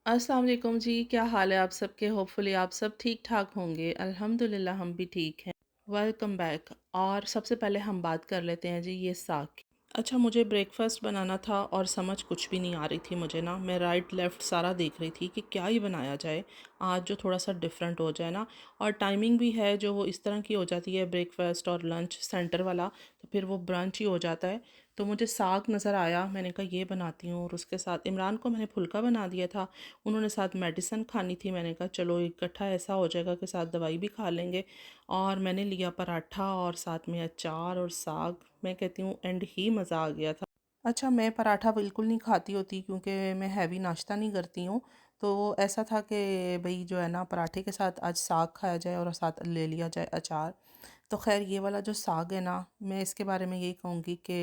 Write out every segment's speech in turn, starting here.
अस्सलाम वालेकुम जी, क्या हाल है आप सबके? होपफुली आप सब ठीक-ठाक होंगे। अल्हम्दुलिल्लाह हम भी ठीक हैं। Welcome back. और सबसे पहले हम बात कर लेते हैं जी ये साग की। अच्छा, मुझे ब्रेकफ़ास्ट बनाना था और समझ कुछ भी नहीं आ रही थी मुझे ना। मैं राइट लेफ़्ट सारा देख रही थी कि क्या ही बनाया जाए, आज जो थोड़ा-सा डिफ़रेंट हो जाए ना। और टाइमिंग भी है जो वो इस तरह की हो जाती है, ब्रेकफ़ास्ट और लंच सेंटर वाला, तो फिर वो ब्रंच ही हो जाता है। तो मुझे साग नज़र आया, मैंने कहा ये बनाती हूँ। और उसके साथ इमरान को मैंने फुल्का बना दिया था, उन्होंने साथ मेडिसिन खानी थी, मैंने कहा चलो इकट्ठा ऐसा हो जाएगा कि साथ दवाई भी खा लेंगे। और मैंने लिया पराठा और साथ में अचार और साग। मैं कहती हूँ एंड ही मज़ा आ गया था। अच्छा, मैं पराठा बिल्कुल नहीं खाती होती क्योंकि मैं हैवी नाश्ता नहीं करती हूँ। तो ऐसा था कि भाई जो है ना, पराठे के साथ आज साग खाया जाए और साथ ले लिया जाए अचार। तो ख़ैर ये वाला जो साग है ना, मैं इसके बारे में यही कहूँगी कि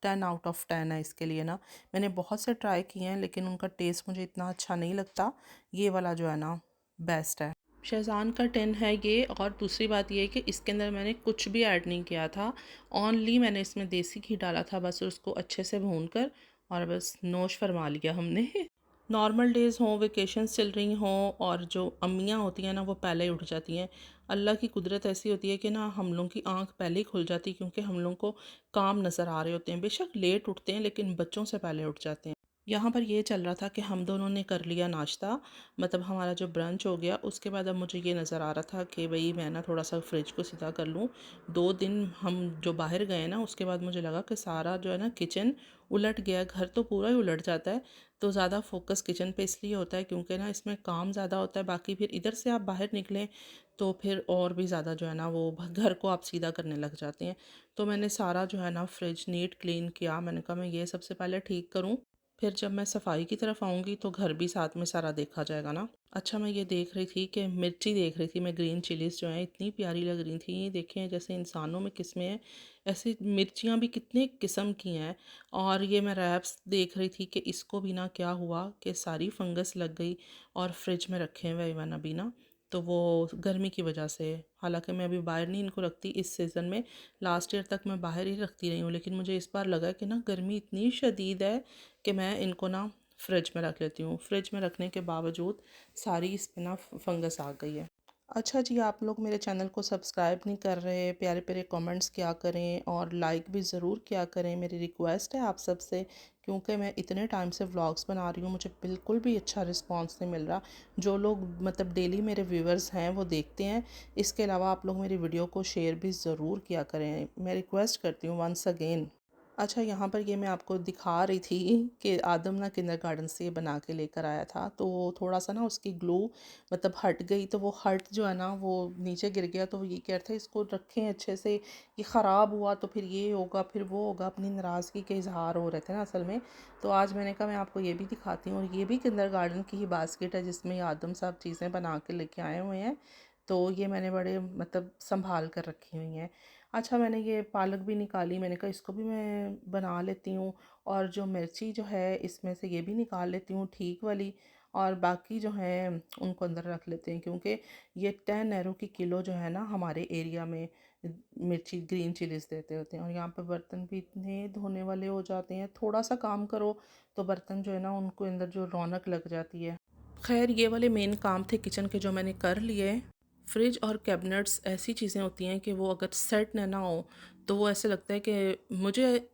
10 आउट ऑफ़ 10 है इसके लिए ना। मैंने बहुत से ट्राई किए हैं लेकिन उनका टेस्ट मुझे इतना अच्छा नहीं लगता। ये वाला जो है ना, बेस्ट है। शेज़वान का 10 है ये। और दूसरी बात ये है कि इसके अंदर मैंने कुछ भी ऐड नहीं किया था। ओनली मैंने इसमें देसी घी डाला था बस, उसको अच्छे से भून कर और बस नोश फरमा लिया हमने। नॉर्मल डेज़ हों, वेकेशंस चल रही हों और जो अम्मियाँ होती हैं ना, वो पहले ही उठ जाती हैं। अल्लाह की कुदरत ऐसी होती है कि ना हम लोगों की आँख पहले ही खुल जाती है क्योंकि हम लोगों को काम नज़र आ रहे होते हैं। बेशक लेट उठते हैं लेकिन बच्चों से पहले उठ जाते हैं। यहाँ पर ये चल रहा था कि हम दोनों ने कर लिया नाश्ता, मतलब हमारा जो ब्रंच हो गया। उसके बाद अब मुझे ये नज़र आ रहा था कि भई मैं ना थोड़ा-सा फ्रिज को सीधा कर लूँ। 2 दिन हम जो बाहर गए ना, उसके बाद मुझे लगा कि सारा जो है ना किचन उलट गया। घर तो पूरा ही उलट जाता है, तो ज़्यादा फ़ोकस किचन पे इसलिए होता है क्योंकि ना इसमें काम ज़्यादा होता है। बाकी फिर इधर से आप बाहर निकलें तो फिर और भी ज़्यादा जो है ना वो घर को आप सीधा करने लग जाते हैं। तो मैंने सारा जो है ना फ्रिज नीट क्लीन किया। मैंने कहा मैं ये सबसे पहले ठीक करूँ, फिर जब मैं सफाई की तरफ आऊँगी तो घर भी साथ में सारा देखा जाएगा ना। अच्छा, मैं ये देख रही थी कि मिर्ची देख रही थी मैं, ग्रीन चिलीज़ जो हैं इतनी प्यारी लग रही थी। देखें जैसे इंसानों में किस्में हैं, ऐसी मिर्चियाँ भी कितने किस्म की हैं। और ये मैं रैप्स देख रही थी कि इसको भी ना क्या हुआ कि सारी फंगस लग गई और फ्रिज में रखे हुए इवन अभी ना, तो वो गर्मी की वजह से। हालांकि मैं अभी बाहर नहीं इनको रखती इस सीज़न में, लास्ट ईयर तक मैं बाहर ही रखती रही हूँ, लेकिन मुझे इस बार लगा कि ना गर्मी इतनी शदीद है कि मैं इनको ना फ्रिज में रख लेती हूँ। फ्रिज में रखने के बावजूद सारी इस पे ना फंगस आ गई है। अच्छा जी, आप लोग मेरे चैनल को सब्सक्राइब नहीं कर रहे, प्यारे प्यारे कमेंट्स क्या करें और लाइक भी ज़रूर क्या करें, मेरी रिक्वेस्ट है आप सबसे। क्योंकि मैं इतने टाइम से व्लॉग्स बना रही हूँ, मुझे बिल्कुल भी अच्छा रिस्पांस नहीं मिल रहा। जो लोग मतलब डेली मेरे व्यूवर्स हैं वो देखते हैं। इसके अलावा आप लोग मेरी वीडियो को शेयर भी ज़रूर किया करें, मैं रिक्वेस्ट करती हूँ वंस अगेन। अच्छा, यहाँ पर ये मैं आपको दिखा रही थी कि आदम ना किंडरगार्टन से ये बना के लेकर आया था, तो थोड़ा सा ना उसकी ग्लू मतलब हट गई, तो वो हट जो है ना वो नीचे गिर गया। तो ये कह रहे थे इसको रखें अच्छे से, ये ख़राब हुआ तो फिर ये होगा फिर वो होगा। अपनी नाराज़गी के इजहार हो रहे थे ना असल में। तो आज मैंने कहा मैं आपको ये भी दिखाती हूँ। और ये भी किंडरगार्टन की ही बास्केट है जिसमें ये आदम साहब चीज़ें बना के लेके आए हुए हैं। तो ये मैंने बड़े मतलब संभाल कर रखी हुई हैं। अच्छा, मैंने ये पालक भी निकाली, मैंने कहा इसको भी मैं बना लेती हूँ। और जो मिर्ची जो है इसमें से ये भी निकाल लेती हूँ ठीक वाली, और बाकी जो हैं उनको अंदर रख लेते हैं क्योंकि ये 10 यूरो की किलो जो है ना हमारे एरिया में मिर्ची ग्रीन चिलीज़ देते होते हैं। और यहाँ पे बर्तन भी इतने धोने वाले हो जाते हैं, थोड़ा सा काम करो तो बर्तन जो है ना उनको अंदर जो रौनक लग जाती है। खैर ये वाले मेन काम थे किचन के जो मैंने कर लिए। फ्रिज और कैबिनेट्स ऐसी चीज़ें होती हैं कि वो अगर सेट ना हो तो वो ऐसे लगता है कि मुझे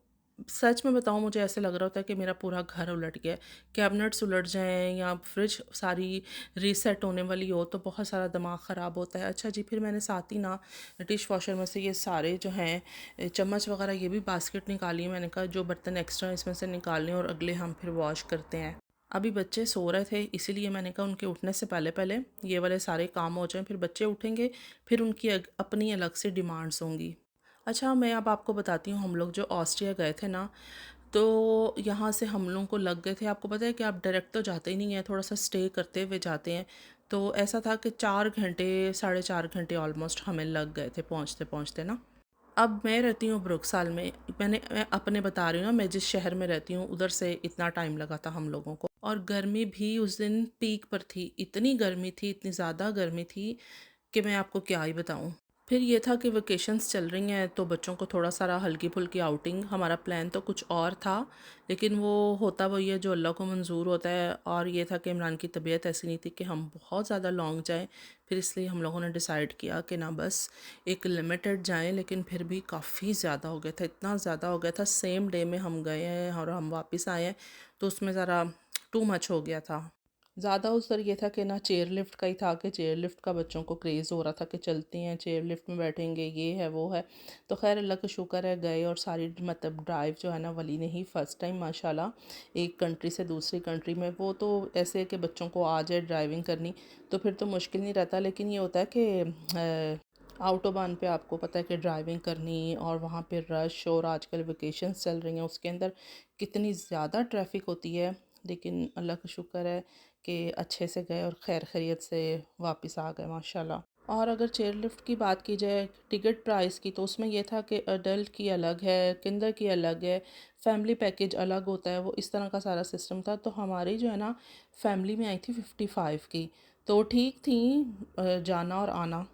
सच में बताऊँ, मुझे ऐसे लग रहा होता है कि मेरा पूरा घर उलट गया है। कैबिनेट्स उलट जाएं या फ्रिज सारी रीसेट होने वाली हो तो बहुत सारा दिमाग ख़राब होता है। अच्छा जी, फिर मैंने साथ ही ना डिश वॉशर में से ये सारे जो हैं चम्मच वगैरह ये भी बास्केट निकाली है। मैंने कहा जो बर्तन एक्स्ट्रा इसमें से निकालने और अगले हम फिर वॉश करते हैं। अभी बच्चे सो रहे थे इसीलिए मैंने कहा उनके उठने से पहले पहले ये वाले सारे काम हो जाएं, फिर बच्चे उठेंगे, फिर उनकी अपनी अलग से डिमांड्स होंगी। अच्छा, मैं अब आपको बताती हूँ, हम लोग जो ऑस्ट्रिया गए थे ना, तो यहाँ से हम लोगों को लग गए थे। आपको पता है कि आप डायरेक्ट तो जाते ही नहीं हैं, थोड़ा सा स्टे करते हुए जाते हैं। तो ऐसा था कि 4 घंटे 4.5 घंटे ऑलमोस्ट हमें लग गए थे पहुँचते पहुँचते ना। अब मैं रहती हूँ ब्रुकसाल में। मैं अपने बता रही हूँ ना, मैं जिस शहर में रहती हूँ उधर से इतना टाइम लगा था हम लोगों को। और गर्मी भी उस दिन पीक पर थी, इतनी गर्मी थी, इतनी ज़्यादा गर्मी थी कि मैं आपको क्या ही बताऊँ। फिर ये था कि वेकेशंस चल रही हैं तो बच्चों को थोड़ा सारा हल्की फुल्की आउटिंग, हमारा प्लान तो कुछ और था लेकिन वो होता वही है जो अल्लाह को मंजूर होता है। और ये था कि इमरान की तबीयत ऐसी नहीं थी कि हम बहुत ज़्यादा लॉन्ग जाएं, फिर इसलिए हम लोगों ने डिसाइड किया कि ना बस एक लिमिटेड जाएं। लेकिन फिर भी काफ़ी ज़्यादा हो गया था, इतना ज़्यादा हो गया था, सेम डे में हम गए हैं और हम वापस आए हैं, तो उसमें ज़रा टू मच हो गया था। ज़्यादा उधर ये था कि ना चेयर लिफ्ट का ही था कि चेयर लिफ्ट का बच्चों को क्रेज़ हो रहा था कि चलती हैं चेयर लिफ्ट में बैठेंगे, ये है वो है। तो खैर अल्लाह का शुक्र है गए, और सारी मतलब ड्राइव जो है ना वली ने ही फ़र्स्ट टाइम माशाल्लाह एक कंट्री से दूसरी कंट्री में, वो तो ऐसे है कि बच्चों को आ जाए ड्राइविंग करनी तो फिर तो मुश्किल नहीं रहता। लेकिन ये होता है कि आउटोबान पे आपको पता है कि ड्राइविंग करनी और वहाँ पे रश, और आजकल वेकेशंस चल रही हैं उसके अंदर कितनी ज़्यादा ट्रैफिक होती है। लेकिन अल्लाह का शुक्र है कि अच्छे से गए और खैर खैरियत से वापस आ गए माशाल्लाह। और अगर चेयर लिफ्ट की बात की जाए टिकट प्राइस की, तो उसमें यह था कि अडल्ट की अलग है, किंडर की अलग है, फैमिली पैकेज अलग होता है, वो इस तरह का सारा सिस्टम था। तो हमारी जो है ना फैमिली में आई थी 55 की, तो ठीक थी जाना और आना।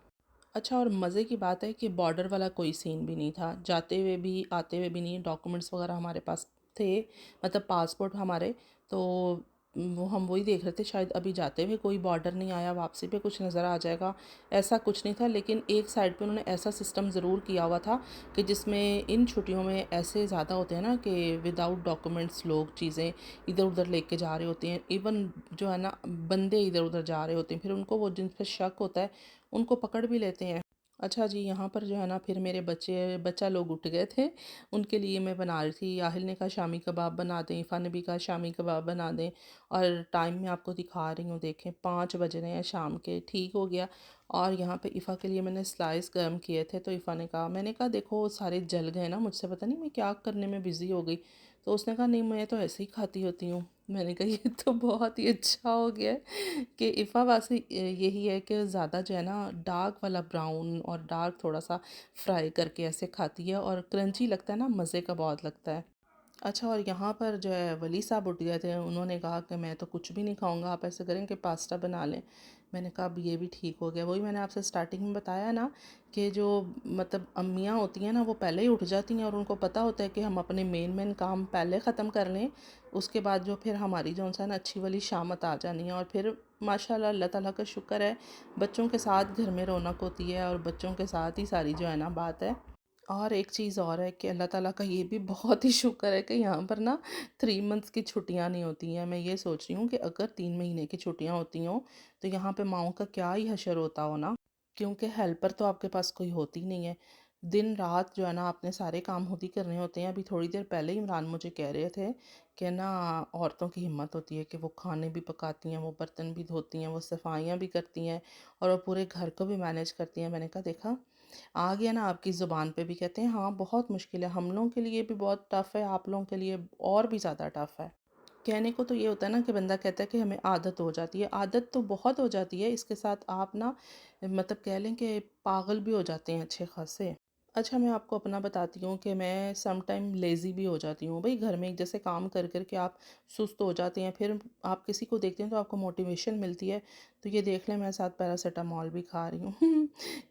अच्छा, और मज़े की बात है कि बॉर्डर वाला कोई सीन भी नहीं था, जाते हुए भी आते हुए भी नहीं। डॉक्यूमेंट्स वगैरह हमारे पास थे, मतलब पासपोर्ट हमारे, तो वो हम वही देख रहे थे शायद अभी जाते हुए कोई बॉर्डर नहीं आया, वापसी पे कुछ नज़र आ जाएगा, ऐसा कुछ नहीं था। लेकिन एक साइड पे उन्होंने ऐसा सिस्टम ज़रूर किया हुआ था कि जिसमें इन छुट्टियों में ऐसे ज़्यादा होते हैं ना कि विदाउट डॉक्यूमेंट्स लोग चीज़ें इधर उधर लेके जा रहे होते हैं, इवन जो है ना बंदे इधर उधर जा रहे होते हैं, फिर उनको वो जिन पर शक होता है उनको पकड़ भी लेते हैं। अच्छा जी, यहाँ पर जो है ना फिर मेरे बच्चा लोग उठ गए थे, उनके लिए मैं बना रही थी। याहिल ने कहा शामी कबाब बना दें, इफ़ा ने भी कहा शामी कबाब बना दें, और टाइम मैं आपको दिखा रही हूँ, देखें 5 बज रहे हैं शाम के, ठीक हो गया। और यहाँ पे इफ़ा के लिए मैंने स्लाइस गर्म किए थे, तो इफ़ा ने कहा, मैंने कहा देखो सारे जल गए ना मुझसे, पता नहीं मैं क्या करने में बिज़ी हो गई। तो उसने कहा नहीं मैं तो ऐसे ही खाती होती हूँ। मैंने कहा ये तो बहुत ही अच्छा हो गया है कि इफ़ा वासे यही है कि ज़्यादा जो है ना डार्क वाला ब्राउन और डार्क थोड़ा सा फ्राई करके ऐसे खाती है, और क्रंची लगता है ना, मज़े का बहुत लगता है। अच्छा, और यहाँ पर जो है वली साहब उठ गए थे, उन्होंने कहा कि मैं तो कुछ भी नहीं खाऊंगा, आप ऐसे करें कि पास्ता बना लें। मैंने कहा अब ये भी ठीक हो गया। वही मैंने आपसे स्टार्टिंग में बताया ना कि जो मतलब अम्मियाँ होती हैं ना वो पहले ही उठ जाती हैं और उनको पता होता है कि हम अपने मेन काम पहले ख़त्म कर लें, उसके बाद जो फिर हमारी जो है ना अच्छी वाली शामत आ जानी है। और फिर माशाल्लाह अल्लाह ताला का शुक्र है, बच्चों के साथ घर में रौनक होती है और बच्चों के साथ ही सारी जो है ना बात है। और एक चीज़ और है कि अल्लाह ताला का ये भी बहुत ही शुक्र है कि यहाँ पर ना 3 मंथ्स की छुट्टियाँ नहीं होती हैं। मैं ये सोच रही हूँ कि अगर 3 महीने की छुट्टियाँ होती हों तो यहाँ पे माओं का क्या ही हशर होता हो ना, क्योंकि हेल्पर तो आपके पास कोई होती नहीं है। दिन रात जो है ना आपने सारे काम खुद ही करने होते हैं। अभी थोड़ी देर पहले ही इमरान मुझे कह रहे थे कि ना औरतों की हिम्मत होती है कि वो खाने भी पकाती हैं, वो बर्तन भी धोती हैं, वो सफाइयाँ भी करती हैं और वो पूरे घर को भी मैनेज करती हैं। मैंने कहा देखा आ गया ना आपकी ज़ुबान पे भी। कहते हैं हाँ बहुत मुश्किल है, हम लोगों के लिए भी बहुत टफ़ है, आप लोगों के लिए और भी ज़्यादा टफ़ है। कहने को तो ये होता है ना कि बंदा कहता है कि हमें आदत हो जाती है, आदत तो बहुत हो जाती है, इसके साथ आप ना मतलब कह लें कि पागल भी हो जाते हैं अच्छे खासे। अच्छा, मैं आपको अपना बताती हूँ कि मैं सम टाइम लेज़ी भी हो जाती हूँ। भई घर में एक जैसे काम कर कर के आप सुस्त हो जाते हैं, फिर आप किसी को देखते हैं तो आपको मोटिवेशन मिलती है। तो ये देख लें मैं साथ पैरासिटामॉल भी खा रही हूँ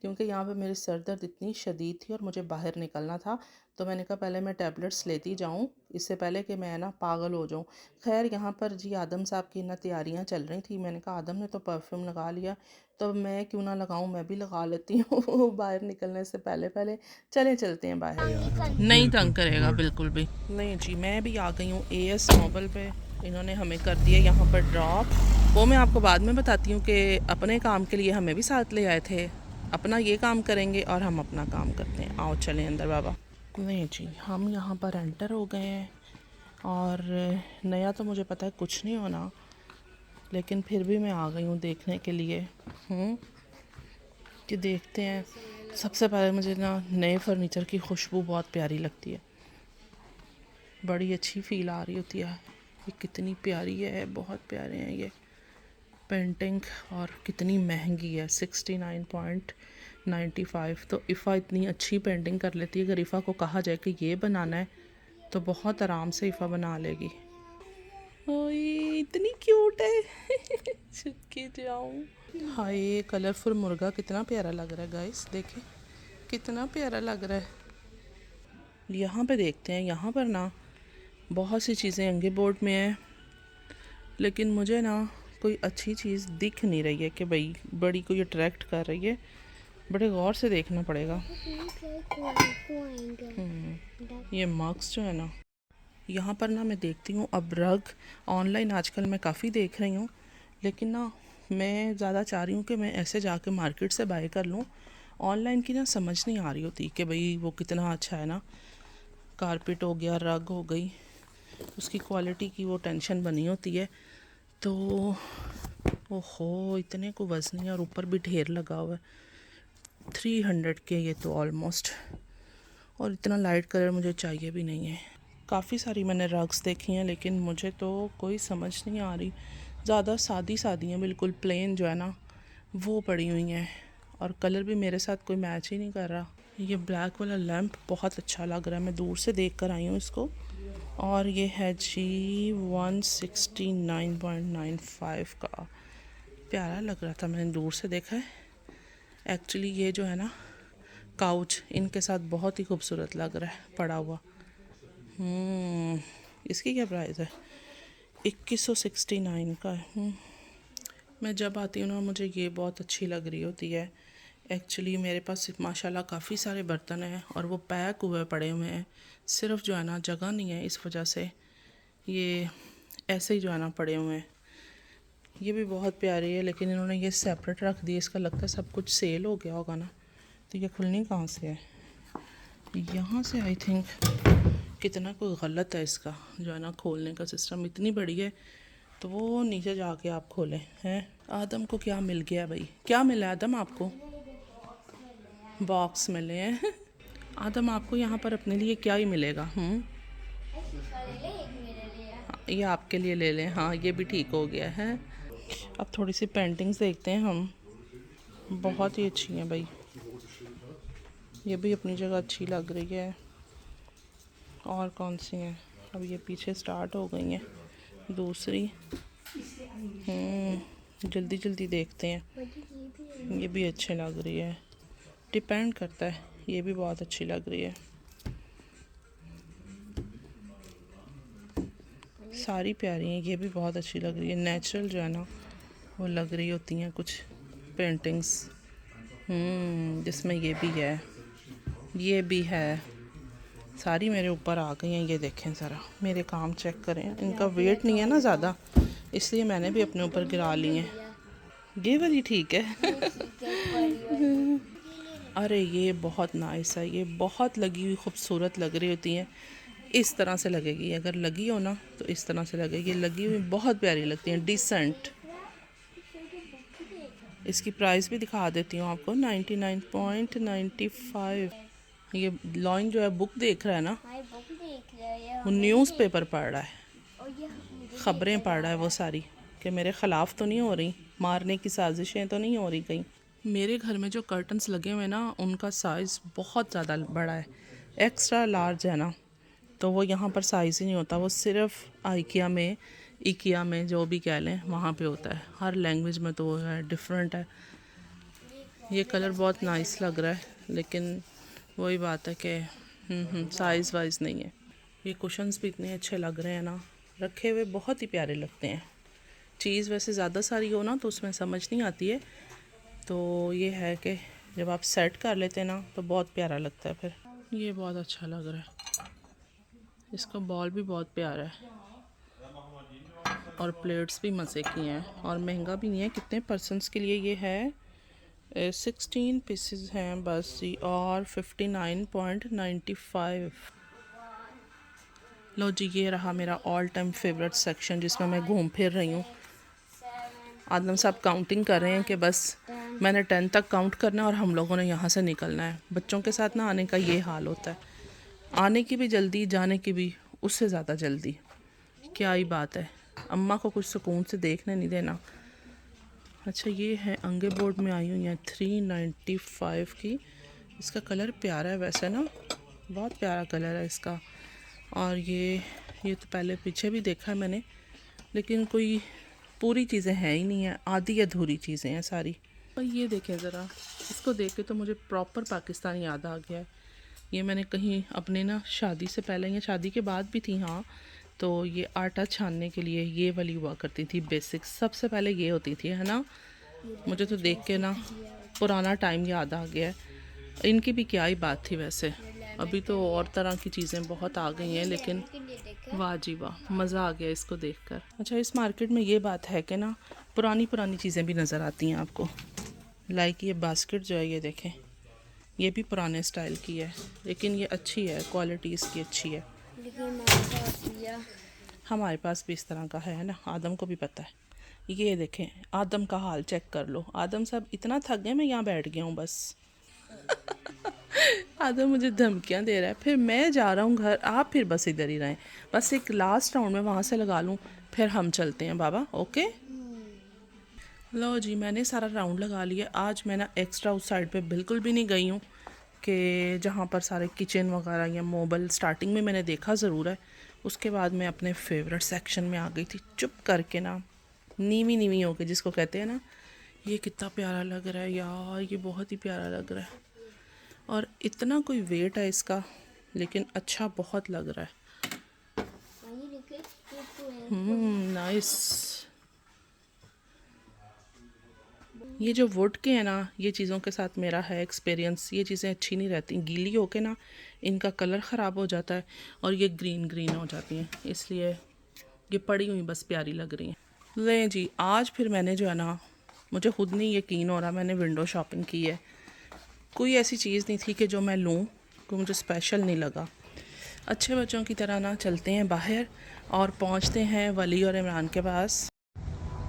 क्योंकि यहाँ पे मेरी सर दर्द इतनी शदीद थी और मुझे बाहर निकलना था। तो मैंने कहा पहले मैं टैबलेट्स लेती जाऊँ, इससे पहले कि मैं ना पागल हो जाऊँ। ख़ैर यहाँ पर जी आदम साहब की ना तैयारियाँ चल रही थी। मैंने कहा आदम ने तो परफ्यूम लगा लिया, तो मैं क्यों ना लगाऊँ, मैं भी लगा लेती हूँ बाहर निकलने से पहले पहले। चले चलते हैं बाहर। नहीं तंग करेगा बिल्कुल भी नहीं जी। मैं भी आ गई हूँ एएस मोबाइल पे, इन्होंने हमें कर दिया यहाँ पर ड्रॉप। वो मैं आपको बाद में बताती हूँ कि अपने काम के लिए हमें भी साथ ले आए थे। अपना ये काम करेंगे और हम अपना काम करते हैं। आओ चलें अंदर बाबा। नहीं जी, हम यहाँ पर एंटर हो गए हैं और नया तो मुझे पता है कुछ नहीं होना, लेकिन फिर भी मैं आ गई हूँ देखने के लिए कि देखते हैं। सबसे पहले मुझे ना नए फर्नीचर की खुशबू बहुत प्यारी लगती है, बड़ी अच्छी फील आ रही होती है। ये कितनी प्यारी है, बहुत प्यारे हैं ये पेंटिंग, और कितनी महंगी है 69.95। तो इफ़ा इतनी अच्छी पेंटिंग कर लेती है, अगर इफ़ा को कहा जाए कि ये बनाना है तो बहुत आराम से इफ़ा बना लेगी। ओए इतनी क्यूट है छुप के जाऊँ। हाय कलरफुल मुर्गा कितना प्यारा लग रहा है गाइस, देखें कितना प्यारा लग रहा है। यहाँ पे देखते हैं, यहाँ पर ना बहुत सी चीज़ें अंगे बोर्ड में है, लेकिन मुझे ना कोई अच्छी चीज़ दिख नहीं रही है कि भाई बड़ी कोई अट्रैक्ट कर रही है। बड़े गौर से देखना पड़ेगा। ये मग्स जो है ना, यहाँ पर ना मैं देखती हूँ अब रग ऑनलाइन आजकल मैं काफ़ी देख रही हूँ, लेकिन ना मैं ज़्यादा चाह रही हूँ कि मैं ऐसे जाके मार्केट से बाय कर लूँ। ऑनलाइन की ना समझ नहीं आ रही होती कि भाई वो कितना अच्छा है ना। कारपेट हो गया, रग हो गई, उसकी क्वालिटी की वो टेंशन बनी होती है। तो ओहो, इतने को वज़न है और ऊपर भी ढेर लगा हुआ है। 300 के ये तो ऑलमोस्ट, और इतना लाइट कलर मुझे चाहिए भी नहीं है। काफ़ी सारी मैंने रग्स देखी हैं, लेकिन मुझे तो कोई समझ नहीं आ रही। ज़्यादा सादी सादी हैं, बिल्कुल प्लेन जो है ना वो पड़ी हुई हैं, और कलर भी मेरे साथ कोई मैच ही नहीं कर रहा। ये ब्लैक वाला लैम्प बहुत अच्छा लग रहा है, मैं दूर से देख कर आई हूँ इसको। और ये है जी 169.95 का। प्यारा लग रहा था, मैंने दूर से देखा है। एक्चुअली ये जो है ना काउच इनके साथ बहुत ही खूबसूरत लग रहा है पड़ा हुआ। इसकी क्या प्राइस है? 2169 का है। मैं जब आती हूँ ना मुझे ये बहुत अच्छी लग रही होती है। एक्चुअली मेरे पास माशाल्लाह काफ़ी सारे बर्तन हैं और वो पैक हुए पड़े हुए हैं, सिर्फ जो है ना जगह नहीं है, इस वजह से ये ऐसे ही जो है ना पड़े हुए हैं। ये भी बहुत प्यारी है, लेकिन इन्होंने ये सेपरेट रख दी। इसका लगता है सब कुछ सेल हो गया होगा ना। तो ये खुलनी कहाँ से है? यहाँ से आई थिंक। कितना कोई गलत है इसका जो है ना खोलने का सिस्टम। इतनी बड़ी है तो वो नीचे जाके आप खोलें हैं। आदम को क्या मिल गया भाई? क्या मिला आदम आपको? बॉक्स मिले हैं। आदम आपको यहाँ पर अपने लिए क्या ही मिलेगा? ये आपके लिए ले लें। हाँ, ये भी ठीक हो गया है। अब थोड़ी सी पेंटिंग्स देखते हैं हम। बहुत ही अच्छी हैं भाई, ये भी अपनी जगह अच्छी लग रही है। और कौन सी हैं? अब ये पीछे स्टार्ट हो गई हैं दूसरी। जल्दी जल्दी देखते हैं। ये भी अच्छी लग रही है, डिपेंड करता है। ये भी बहुत अच्छी लग रही है, सारी प्यारी हैं। ये भी बहुत अच्छी लग रही है। नेचुरल जो है ना वो लग रही होती हैं कुछ पेंटिंग्स। जिसमें ये भी है, ये भी है। सारी मेरे ऊपर आ गई हैं। ये देखें ज़रा, मेरे काम चेक करें। इनका वेट नहीं है ना ज़्यादा, इसलिए मैंने भी अपने ऊपर गिरा ली हैं। ये वाली ठीक है। अरे ये बहुत नाइस है, ये बहुत लगी हुई खूबसूरत लग रही होती हैं। इस तरह से लगेगी, अगर लगी हो ना तो इस तरह से लगेगी। लगी हुई बहुत प्यारी लगती हैं, डिसेंट। इसकी प्राइस भी दिखा देती हूँ आपको, 99.95। ये लॉइन जो है बुक देख रहा है ना, वो न्यूज़पेपर पढ़ रहा है, ख़बरें पढ़ रहा है वो सारी, कि मेरे ख़िलाफ़ तो नहीं हो रही, मारने की साजिशें तो नहीं हो रही कहीं। मेरे घर में जो कर्टन्स लगे हुए हैं ना उनका साइज़ बहुत ज़्यादा बड़ा है, एक्स्ट्रा लार्ज है ना, तो वो यहाँ पर साइज़ ही नहीं होता। वो सिर्फ इकिया में जो भी कह लें वहाँ पे होता है। हर लैंग्वेज में तो वो है, डिफरेंट है। ये कलर बहुत नाइस लग रहा है, लेकिन वही बात है कि साइज़ वाइज नहीं है। ये कुशन्स भी इतने अच्छे लग रहे हैं ना, रखे हुए बहुत ही प्यारे लगते हैं। चीज़ वैसे ज़्यादा सारी हो ना तो उसमें समझ नहीं आती है, तो ये है कि जब आप सेट कर लेते हैं ना तो बहुत प्यारा लगता है फिर। ये बहुत अच्छा लग रहा है, इसका बॉल भी बहुत प्यारा है, और प्लेट्स भी मज़े की हैं, और महंगा भी नहीं है। कितने पर्सन्स के लिए ये है? 16 पीसेस हैं बस ही, और 59.95। लो जी, ये रहा मेरा ऑल टाइम फेवरेट सेक्शन जिसमें मैं घूम फिर रही हूँ। आदम साहब काउंटिंग कर रहे हैं कि बस मैंने 10 तक काउंट करना है और हम लोगों ने यहाँ से निकलना है। बच्चों के साथ ना आने का ये हाल होता है, आने की भी जल्दी, जाने की भी उससे ज़्यादा जल्दी। क्या ही बात है, अम्मा को कुछ सुकून से देखने नहीं देना। अच्छा, ये है अंगे बोर्ड में आई हुई है 395 की। इसका कलर प्यारा है वैसे ना, बहुत प्यारा कलर है इसका। और ये तो पहले पीछे भी देखा है मैंने, लेकिन कोई पूरी चीज़ें हैं ही नहीं है, आधी अधूरी चीज़ें हैं सारी। पापा ये देखें ज़रा, इसको देख के तो मुझे प्रॉपर पाकिस्तान याद आ गया है। ये मैंने कहीं अपने ना शादी से पहले या शादी के बाद भी थी, हाँ, तो ये आटा छानने के लिए ये वाली हुआ करती थी बेसिक, सबसे पहले ये होती थी, है ना। मुझे तो देख के ना पुराना टाइम याद आ गया है। इनकी भी क्या ही बात थी वैसे, अभी तो और तरह की चीज़ें बहुत आ गई हैं, लेकिन वाह जी वाह, मज़ा आ गया इसको देखकर। अच्छा, इस मार्केट में ये बात है कि ना पुरानी पुरानी चीज़ें भी नज़र आती हैं आपको। लाइक ये बास्केट जो है, ये देखें, ये भी पुराने स्टाइल की है, लेकिन ये अच्छी है, क्वालिटी इसकी अच्छी है। हमारे पास भी इस तरह का है ना, आदम को भी पता है। ये देखें, आदम का हाल चेक कर लो। आदम साहब इतना थक गए, मैं यहाँ बैठ गया हूँ बस। आदम मुझे धमकियाँ दे रहा है, फिर मैं जा रहा हूँ घर, आप फिर बस इधर ही रहें, बस एक लास्ट राउंड में वहाँ से लगा लूँ, फिर हम चलते हैं बाबा। ओके, लो जी, मैंने सारा राउंड लगा लिया। आज मैं ना एक्स्ट्रा उस साइड पे बिल्कुल भी नहीं गई हूँ कि जहाँ पर सारे किचन वगैरह या मोबाइल, स्टार्टिंग में मैंने देखा ज़रूर है, उसके बाद मैं अपने फेवरेट सेक्शन में आ गई थी चुप करके ना, नीवी नीवी होके, जिसको कहते हैं ना। ये कितना प्यारा लग रहा है यार, ये बहुत ही प्यारा लग रहा है, और इतना कोई वेट है इसका, लेकिन अच्छा बहुत लग रहा है। नाइस। ये जो वुड के हैं ना, ये चीज़ों के साथ मेरा है एक्सपीरियंस, ये चीज़ें अच्छी नहीं रहती, गीली होके ना इनका कलर ख़राब हो जाता है और ये ग्रीन ग्रीन हो जाती हैं, इसलिए ये पड़ी हुई बस प्यारी लग रही हैं। ले जी, आज फिर मैंने जो है ना, मुझे खुद नहीं यकीन हो रहा, मैंने विंडो शॉपिंग की है। कोई ऐसी चीज़ नहीं थी कि जो मैं लूँ, कोई मुझे स्पेशल नहीं लगा। अच्छे बच्चों की तरह ना चलते हैं बाहर और पहुँचते हैं वली और इमरान के पास।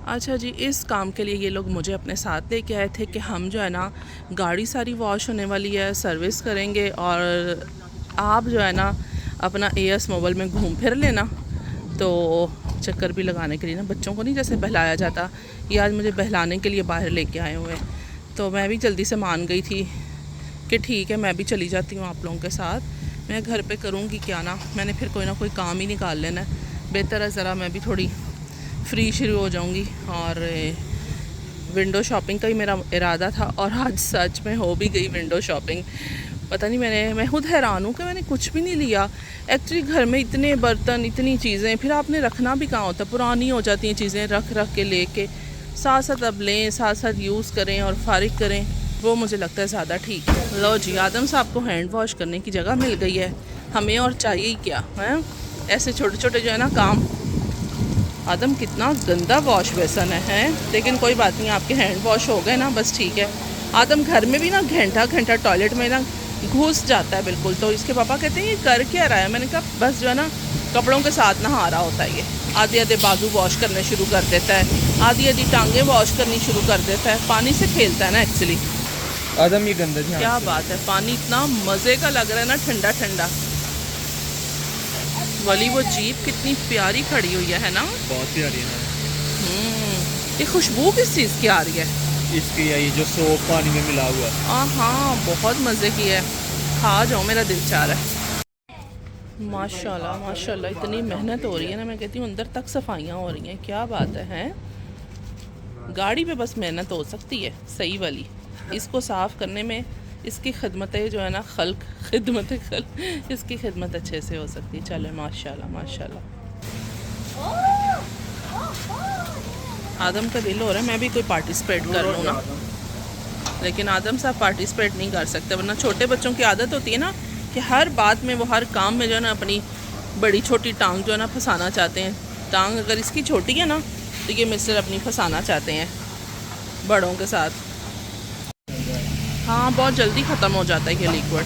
अच्छा जी, इस काम के लिए ये लोग मुझे अपने साथ लेके आए थे कि हम जो है ना, गाड़ी सारी वॉश होने वाली है, सर्विस करेंगे, और आप जो है ना अपना एएस मोबाइल में घूम फिर लेना। तो चक्कर भी लगाने के लिए ना, बच्चों को नहीं जैसे बहलाया जाता, ये आज मुझे बहलाने के लिए बाहर लेके आए हुए। तो मैं भी जल्दी से मान गई थी कि ठीक है, मैं भी चली जाती हूँ आप लोगों के साथ, मैं घर पे करूँगी क्या ना, मैंने फिर कोई ना कोई काम ही निकाल लेना है। बेहतर है ज़रा मैं भी थोड़ी फ्री शुरू हो जाऊंगी। और विंडो शॉपिंग का ही मेरा इरादा था, और आज सच में हो भी गई विंडो शॉपिंग। पता नहीं, मैं खुद हैरान हूँ कि मैंने कुछ भी नहीं लिया। एक्चुअली घर में इतने बर्तन, इतनी चीज़ें, फिर आपने रखना भी कहाँ होता, पुरानी हो जाती हैं चीज़ें, रख रख के लेके साथ साथ अब लें, साथ साथ यूज़ करें और फारिग करें, वो मुझे लगता है ज़्यादा ठीक है। लो जी, आदम साहब को हैंड वॉश करने की जगह मिल गई है, हमें और चाहिए ही क्या है। ऐसे छोटे छोटे जो है ना काम। आदम कितना गंदा वॉश बेसन है, लेकिन कोई बात नहीं, आपके हैंड वॉश हो गए ना, बस ठीक है। आदम घर में भी ना घंटा घंटा टॉयलेट में ना घुस जाता है बिल्कुल। तो इसके पापा कहते हैं ये कर क्या रहा है, मैंने कहा बस जो है ना कपड़ों के साथ नहा रहा होता है। ये आधे आधे बाजू वॉश करने शुरू कर देता है, आधी आधी टांगें वॉश करनी शुरू कर देता है, पानी से खेलता है ना एक्चुअली। आदम ये गंदा जी, क्या बात है, पानी इतना मज़े का लग रहा है ना, ठंडा ठंडा। वाली वो जीप कितनी प्यारी खड़ी हुई है ना, बहुत प्यारी है। ये खुशबू किस चीज़ की आ रही है? इसकी ये जो सोप पानी में मिला हुआ है। हाँ, बहुत मज़े की है, खा जाओ, मेरा दिल चाह रहा है। माशाल्लाह माशाल्लाह, इतनी मेहनत हो रही है ना, मैं कहती हूँ अंदर तक सफाइयाँ हो रही हैं, क्या बात है, हैं? गाड़ी पे बस मेहनत हो सकती है सही वाली, इसको साफ़ करने में इसकी खिदमतें जो है ना, इसकी खिदमत अच्छे से हो सकती है। चले माशाल्लाह माशाल्लाह। आदम का दिल हो रहा है मैं भी कोई पार्टिसिपेट कर लूँ ना, लेकिन आदम साहब पार्टिसिपेट नहीं कर सकते, वरना छोटे बच्चों की आदत होती है ना कि हर बात में, वो हर काम में जो है ना अपनी बड़ी छोटी टांग जो है ना फंसाना चाहते हैं। टांग अगर इसकी छोटी है ना, तो ये मिस्टर अपनी फंसाना चाहते हैं बड़ों के साथ। हाँ, बहुत जल्दी ख़त्म हो जाता है ये लिक्विड।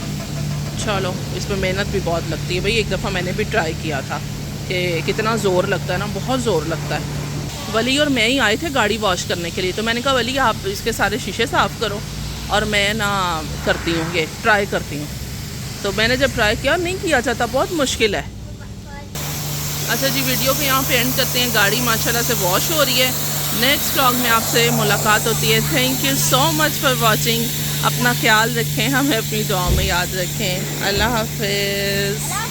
चलो, इसमें मेहनत भी बहुत लगती है भाई, एक दफ़ा मैंने भी ट्राई किया था कि कितना ज़ोर लगता है ना, बहुत ज़ोर लगता है। वली और मैं ही आए थे गाड़ी वॉश करने के लिए, तो मैंने कहा वली आप इसके सारे शीशे साफ़ करो और मैं ना करती हूँ, ये ट्राई करती हूँ। तो मैंने जब ट्राई किया, नहीं किया जाता, बहुत मुश्किल है। अच्छा जी, वीडियो को यहाँ पे एंड करते हैं, गाड़ी माशाल्लाह से वॉश हो रही है। नेक्स्ट व्लॉग में आपसे मुलाकात होती है। Thank you so much for watching. अपना ख्याल रखें, हमें अपनी दुआ में याद रखें। अल्लाह हाफिज़।